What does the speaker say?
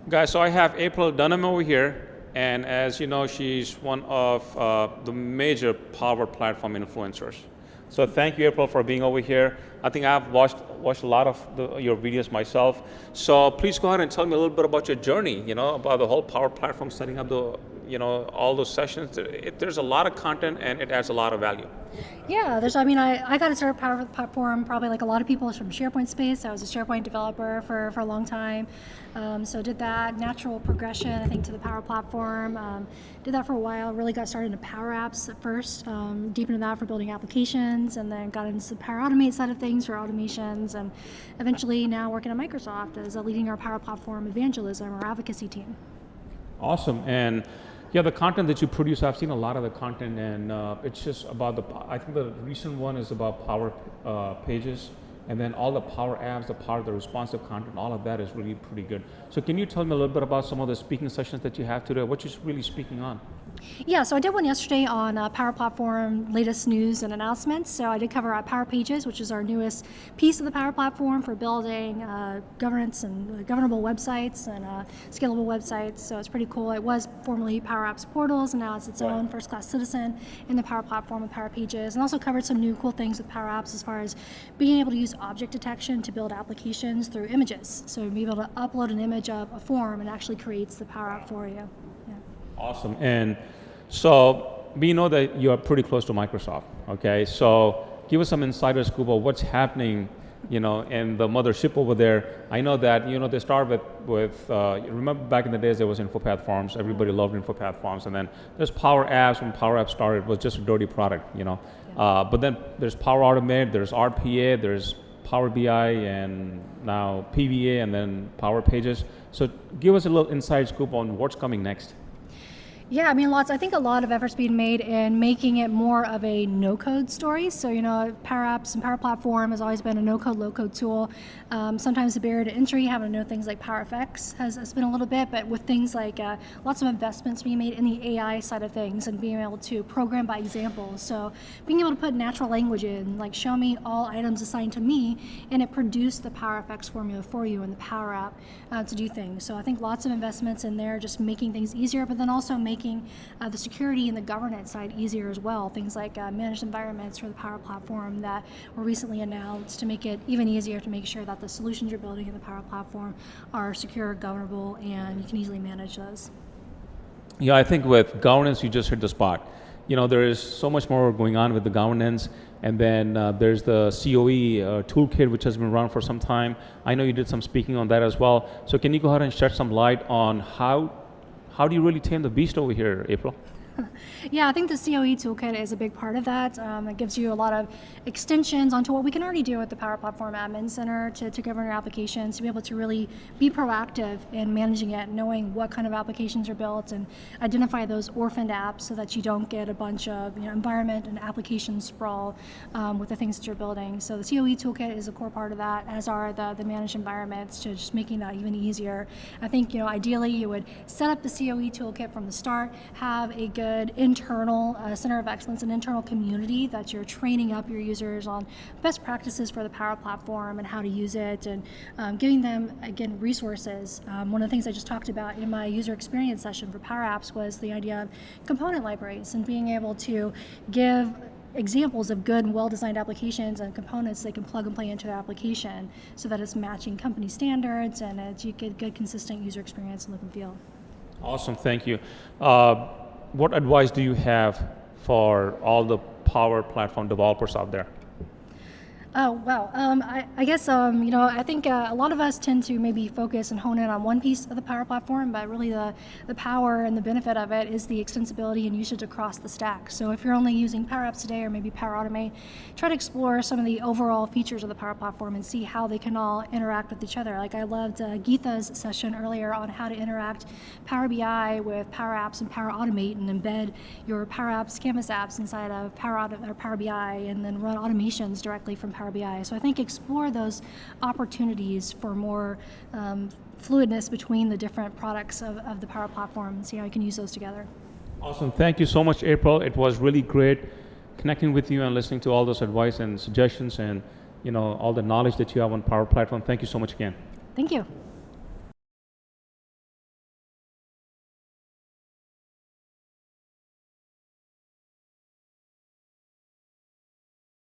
Guys, so I have April Dunnam over here, and as you know, she's one of the major Power Platform influencers. So thank you, April, for being over here. I think I've watched a lot of your videos myself. So please go ahead and tell me a little bit about your journey, about the whole Power Platform, setting up all those sessions. There's a lot of content, and it adds a lot of value. Yeah, I got to start Power Platform probably like a lot of people from SharePoint space. I was a SharePoint developer for a long time. So did that natural progression, I think, to the Power Platform. Did that for a while, really got started into Power Apps at first, deep into that for building applications, and then got into the Power Automate side of things for automations, and eventually now working at Microsoft as leading our Power Platform evangelism or advocacy team. Awesome. And yeah, the content that you produce, I've seen a lot of the content, and it's just about I think the recent one is about Power Pages, and then all the Power Apps, the responsive content, all of that is really pretty good. So can you tell me a little bit about some of the speaking sessions that you have today? What you're really speaking on? Yeah, so I did one yesterday on Power Platform latest news and announcements. So I did cover Power Pages, which is our newest piece of the Power Platform for building governance and governable websites and scalable websites. So it's pretty cool. It was formerly Power Apps Portals, and now it's its own first-class citizen in the Power Platform with Power Pages. And also covered some new cool things with Power Apps as far as being able to use object detection to build applications through images. So be able to upload an image of a form and actually creates the Power App for you. Awesome. And so we know that you are pretty close to Microsoft, okay? So give us some insider scoop of what's happening, in the mothership over there. I know that, they started with remember back in the days there was InfoPath Forms. Everybody loved InfoPath Forms. And then there's Power Apps. When Power Apps started, it was just a dirty product, But then there's Power Automate, there's RPA, there's Power BI, and now PVA, and then Power Pages. So give us a little inside scoop on what's coming next. Yeah, I think a lot of efforts being made in making it more of a no-code story. So, Power Apps and Power Platform has always been a no-code, low-code tool. Sometimes the barrier to entry, having to know things like PowerFX has been a little bit, but with things like lots of investments being made in the AI side of things and being able to program by examples. So being able to put natural language in, like show me all items assigned to me, and it produced the PowerFX formula for you in the Power App to do things. So I think lots of investments in there, just making things easier, but then also making the security and the governance side easier as well. Things like managed environments for the Power Platform that were recently announced to make it even easier to make sure that the solutions you're building in the Power Platform are secure, governable, and you can easily manage those. Yeah, I think with governance, you just hit the spot. There is so much more going on with the governance, and then there's the COE toolkit, which has been around for some time. I know you did some speaking on that as well. So can you go ahead and shed some light on how do you really tame the beast over here, April? Yeah, I think the COE toolkit is a big part of that. It gives you a lot of extensions onto what we can already do with the Power Platform Admin Center to govern your applications, to be able to really be proactive in managing it, knowing what kind of applications are built, and identify those orphaned apps so that you don't get a bunch of environment and application sprawl with the things that you're building. So the COE toolkit is a core part of that, as are the managed environments, to just making that even easier. I think ideally you would set up the COE toolkit from the start, have a good internal center of excellence, an internal community that you're training up your users on best practices for the Power Platform and how to use it, and giving them, again, resources. One of the things I just talked about in my user experience session for Power Apps was the idea of component libraries and being able to give examples of good and well-designed applications and components they can plug and play into their application so that it's matching company standards and you get good, consistent user experience and look and feel. Awesome, thank you. What advice do you have for all the Power Platform developers out there? Oh, wow. I guess, I think a lot of us tend to maybe focus and hone in on one piece of the Power Platform, but really the power and the benefit of it is the extensibility and usage across the stack. So if you're only using Power Apps today or maybe Power Automate, try to explore some of the overall features of the Power Platform and see how they can all interact with each other. Like I loved Geetha's session earlier on how to interact Power BI with Power Apps and Power Automate and embed your Power Apps, Canvas apps inside of Power BI and then run automations directly from Power BI. So I think explore those opportunities for more fluidness between the different products of the Power Platform and see how you can use those together. Awesome. Thank you so much, April. It was really great connecting with you and listening to all those advice and suggestions and all the knowledge that you have on Power Platform. Thank you so much again. Thank you.